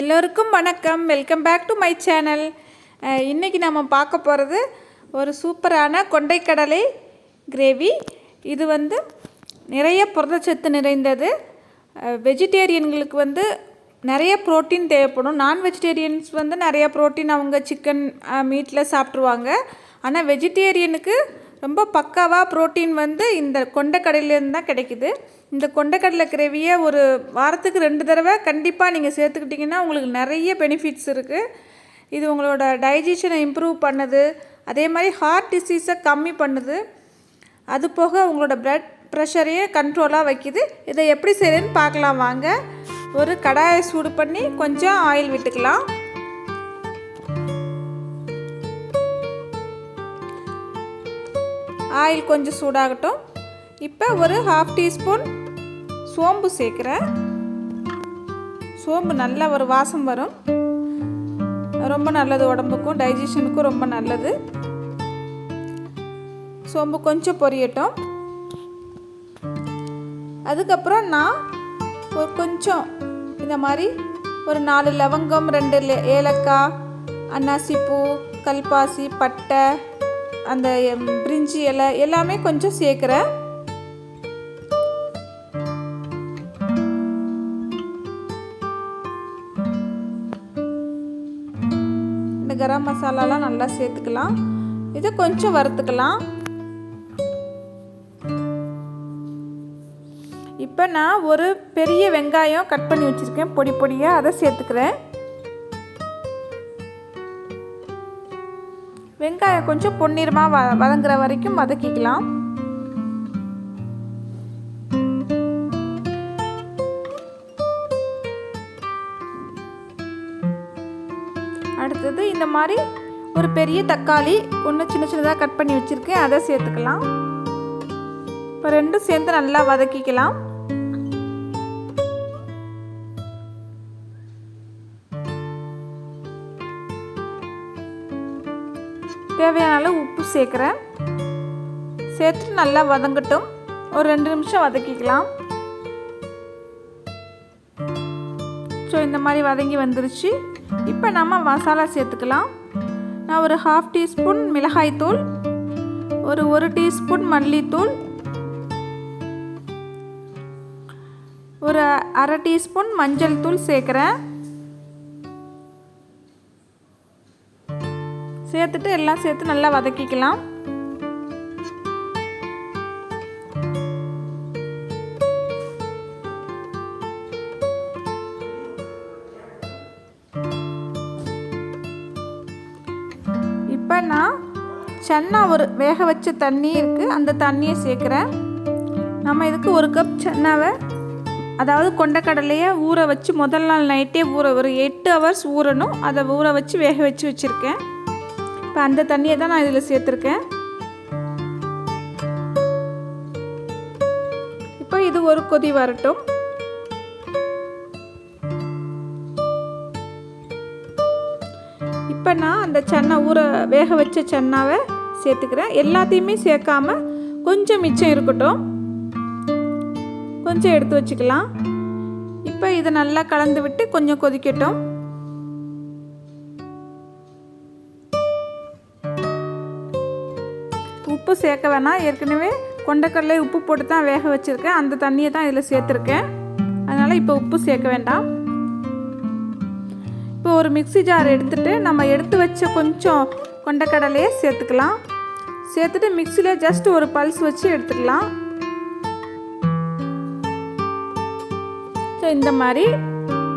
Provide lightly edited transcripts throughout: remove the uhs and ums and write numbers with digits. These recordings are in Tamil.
எல்லோருக்கும் வணக்கம். Welcome back to my channel. இன்றைக்கி நம்ம பார்க்க போகிறது ஒரு சூப்பரான கொண்டைக்கடலை கிரேவி. இது நிறைய புரதச்சத்து நிறைந்தது. வெஜிடேரியன்களுக்கு நிறைய ப்ரோட்டீன் தேவைப்படும். நான் வெஜிடேரியன்ஸ் நிறைய ப்ரோட்டீன் அவங்க சிக்கன் மீட்டில் சாப்பிட்ருவாங்க. ஆனால் வெஜிடேரியனுக்கு ரொம்ப பக்காவாக ப்ரோட்டீன் இந்த கொண்டைக்கடலையிலேருந்து தான் கிடைக்குது. இந்த கொண்டைக்கடலை கிரேவியை ஒரு வாரத்துக்கு 2 தடவை கண்டிப்பாக நீங்கள் சேர்த்துக்கிட்டிங்கன்னா உங்களுக்கு நிறைய பெனிஃபிட்ஸ் இருக்குது. இது உங்களோட டைஜஷனை இம்ப்ரூவ் பண்ணுது. அதே மாதிரி ஹார்ட் டிசீஸை கம்மி பண்ணுது. அது போக உங்களோட பிளட் ப்ரெஷரையே கண்ட்ரோலாக வைக்குது. இதை எப்படி செய்யறதுன்னு பார்க்கலாம் வாங்க. ஒரு கடாயை சூடு பண்ணி கொஞ்சம் ஆயில் விட்டுக்கலாம். ஆயில் கொஞ்சம் சூடாகட்டும். இப்போ ஒரு 1/2 டீஸ்பூன் சோம்பு சேர்க்குறேன். சோம்பு நல்ல ஒரு வாசம் வரும். ரொம்ப நல்லது, உடம்புக்கும் டைஜஷனுக்கும் ரொம்ப நல்லது. சோம்பு கொஞ்சம் பொரியட்டும். அதுக்கப்புறம் நான் ஒரு கொஞ்சம் இந்த மாதிரி ஒரு 4 லவங்கம், 2 ஏலக்காய், அன்னாசிப்பூ, கல்பாசி, பட்டை, அந்த பிரிஞ்சி இலை எல்லாமே கொஞ்சம் சேர்க்குறேன். இந்த கரம் மசாலாலாம் நல்லா சேர்த்துக்கலாம். இதை கொஞ்சம் வறுத்துக்கலாம். இப்போ நான் ஒரு பெரிய வெங்காயம் கட் பண்ணி வச்சுருக்கேன் பொடி பொடியாக, அதை சேர்த்துக்கிறேன். வெங்காயம் கொஞ்சம் பொன்னிறமாக வதங்குற வரைக்கும் வதக்கிக்கலாம். அடுத்தது இந்த மாதிரி ஒரு பெரிய தக்காளி ஒன்று சின்ன சின்னதாக கட் பண்ணி வச்சுருக்கேன், அதை சேர்த்துக்கலாம். இப்போ ரெண்டும் சேர்ந்து நல்லா வதக்கிக்கலாம். தேவையான அளவு உப்பு சேர்க்குறேன். சேர்த்துட்டு நல்லா வதங்கட்டும். ஒரு 2 நிமிஷம் வதக்கிக்கலாம். ஸோ இந்த மாதிரி வதங்கி வந்துருச்சு. இப்போ நம்ம மசாலா சேர்த்துக்கலாம். நான் ஒரு 1/2 டீஸ்பூன் மிளகாய்த்தூள், ஒரு 1 டீஸ்பூன் மல்லித்தூள், ஒரு 1/2 டீஸ்பூன் மஞ்சள் தூள் சேர்க்குறேன். சேர்த்துட்டு எல்லாம் சேர்த்து நல்லா வதக்கிக்கலாம். இப்போ நான் சன்னா ஒரு வேக வச்ச தண்ணி இருக்குது, அந்த தண்ணியை சேர்க்குறேன். நம்ம இதுக்கு 1 கப் சன்னாவை, அதாவது கொண்டைக்கடலையை ஊற வச்சு முதல் நாள் நைட்டே ஒரு 8 ஹவர்ஸ் ஊறணும். அதை ஊற வச்சு வேக வச்சு வச்சுருக்கேன். இப்போ அந்த தண்ணியை தான் நான் இதில் சேர்த்துருக்கேன். இப்போ இது ஒரு கொதி வரட்டும். இப்போ நான் அந்த சன்னா வேக வச்ச சன்னாவை சேர்த்துக்கிறேன். எல்லாத்தையுமே சேர்க்காம கொஞ்சம் மிச்சம் இருக்கட்டும், கொஞ்சம் எடுத்து வச்சுக்கலாம். இப்போ இதை நல்லா கலந்து விட்டு கொஞ்சம் கொதிக்கட்டும். உப்பு சேர்க்க வேணாம், ஏற்கனவே கொண்டைக்கடலை உப்பு போட்டு தான் வேக வச்சுருக்கேன். அந்த தண்ணியை தான் இதில் சேர்த்துருக்கேன். அதனால் இப்போ உப்பு சேர்க்க வேண்டாம். இப்போ ஒரு மிக்ஸி ஜார் எடுத்துகிட்டு நம்ம எடுத்து வச்ச கொஞ்சம் கொண்டைக்கடலையை சேர்த்துக்கலாம். சேர்த்துட்டு மிக்ஸியில் ஜஸ்ட் ஒரு பல்ஸ் வச்சு எடுத்துக்கலாம். ஸோ இந்த மாதிரி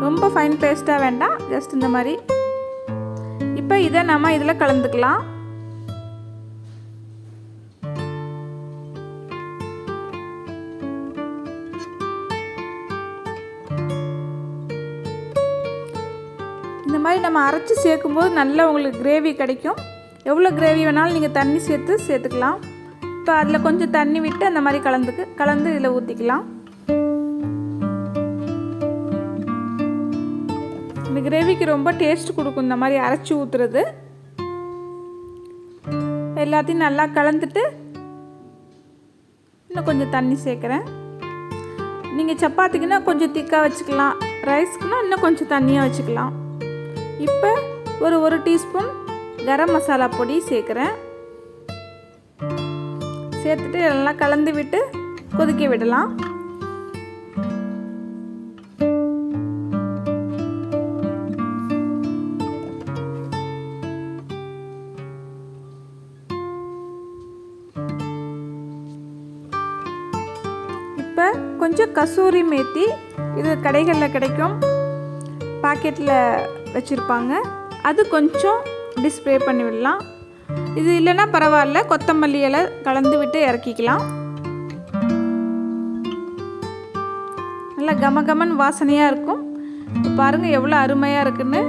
ரொம்ப ஃபைன் பேஸ்ட்டாக வேண்டாம், ஜஸ்ட் இந்த மாதிரி. இப்போ இதை நம்ம இதில் கலந்துக்கலாம். இந்த மாதிரி நம்ம அரைச்சி சேர்க்கும்போது நல்லா உங்களுக்கு கிரேவி கிடைக்கும். எவ்வளோ கிரேவி வேணாலும் நீங்கள் தண்ணி சேர்த்துக்கலாம். இப்போ அதில் கொஞ்சம் தண்ணி விட்டு அந்த மாதிரி கலந்து இதில் ஊற்றிக்கலாம். இந்த கிரேவிக்கு ரொம்ப டேஸ்ட் கொடுக்கும் இந்த மாதிரி அரைச்சி ஊற்றுறது. எல்லாத்தையும் நல்லா கலந்துட்டு இன்னும் கொஞ்சம் தண்ணி சேர்க்குறேன். நீங்கள் சப்பாத்திக்குன்னா கொஞ்சம் திக்காக வச்சுக்கலாம், ரைஸ்க்குன்னா இன்னும் கொஞ்சம் தண்ணியாக வச்சுக்கலாம். இப்போ ஒரு டீஸ்பூன் கரம் மசாலா பொடி சேர்க்குறேன். சேர்த்துட்டு எல்லாம் கலந்து விட்டு கொதிக்க விடலாம். இப்போ கொஞ்சம் கசூரி மேத்தி, இது கடைகளில் கிடைக்கும், பாக்கெட்டில் வச்சுருப்பாங்க, அது கொஞ்சம் டிஸ்ப்ளே பண்ணி விடலாம். இது இல்லைன்னா பரவாயில்ல, கொத்தமல்லி இலை கலந்து விட்டு இறக்கிக்கலாம். நல்லா கமகமன் வாசனையாக இருக்கும். இப்போ பாருங்கள் எவ்வளோ அருமையாக இருக்குன்னு.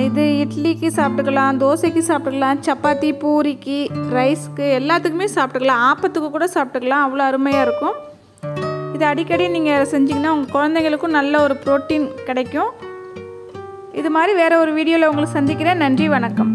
இது இட்லிக்கு சாப்பிட்டுக்கலாம், தோசைக்கு சாப்பிட்டுக்கலாம், சப்பாத்தி பூரிக்கு, ரைஸ்க்கு எல்லாத்துக்குமே சாப்பிட்டுக்கலாம், ஆப்பத்துக்கு கூட சாப்பிட்டுக்கலாம். அவ்வளோ அருமையாக இருக்கும். இது அடிக்கடி நீங்கள் செஞ்சிங்கன்னா உங்கள் குழந்தைங்களுக்கும் நல்ல ஒரு புரோட்டீன் கிடைக்கும். இது மாதிரி வேறு ஒரு வீடியோவில் உங்களை சந்திக்கிறேன். நன்றி, வணக்கம்.